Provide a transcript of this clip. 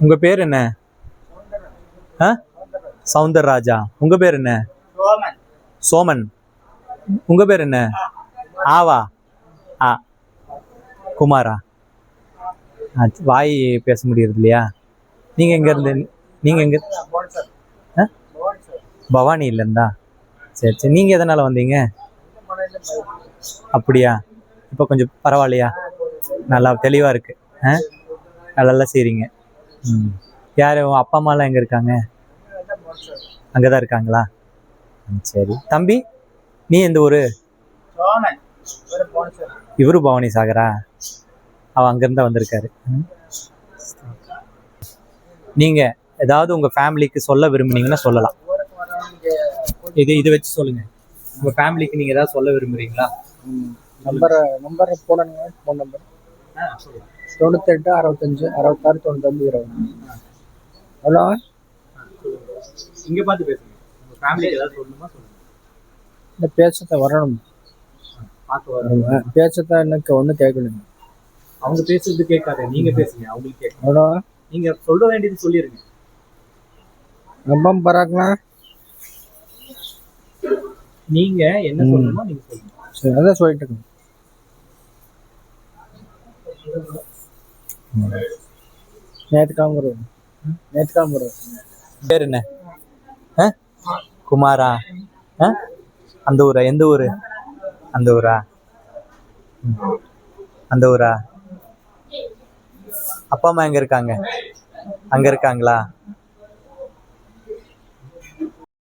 உங்க பேர் என்ன? ஆ, சவுந்தரராஜா. உங்க பேர் என்ன? சோமன். உங்க பேர் என்ன? ஆவா. ஆ, குமாரா. வாய் பேச முடியறது இல்லையா? நீங்க எங்க இருந்து? நீங்க எங்க? ஆ? பவானியில இருந்தா? சரி சரி. நீங்க எதனால வந்தீங்க? அப்படியா? இப்போ கொஞ்சம் பரவாயில்லையா? நல்லா தெளிவா இருக்கு. ஆ, நல்லா செய்றீங்க. ம். யாரு உன் அப்பா அம்மாலாம் எங்க இருக்காங்க? அங்கதான் இருக்காங்களா? சரி. தம்பி, நீ எந்த ஊரு? இவரு பவானி சாகரா? அவ அங்கிருந்தா வந்திருக்காரு. நீங்க ஏதாவது உங்க ஃபேமிலிக்கு சொல்ல விரும்புனீங்கன்னா சொல்லலாம். இது வச்சு சொல்லுங்க. உங்க ஃபேமிலிக்கு நீங்க ஏதாவது சொல்ல விரும்புறீங்களா? நம்பர் போடணுங்க. Phone number 98 65 66 99 20. ஹலோ, இங்க பார்த்து பேசுங்க. உங்க ஃபேமிலிக்கு ஏதாவது சொல்லணுமா சொல்லுங்க. இந்த பேச்சத்தை வரணும். பார்த்து வரணுங்க. பேச்சத்தை எனக்கு ஒன்றும் கேட்கணுங்க. அவங்க பேசுறது கேட்காது, நீங்க பேசுங்க. அவங்களுக்கு கேட்கும். ஹலோ, நீங்க சொல்ல வேண்டியது சொல்லிருங்க. ரொம்ப பராங்களா? நீங்க என்ன சொல்லணுமோ நீங்க சொல்லுங்க. சரி, அதான் சொல்லிட்டு இருக்கேன். நேற்றுக்காம பேர் என்ன? ஆ? குமாரா. ஆ? அந்த ஊரா? எந்த ஊரு? அந்த ஊரா? அந்த ஊரா? அப்பா அம்மா எங்க இருக்காங்க? அங்க இருக்காங்களா?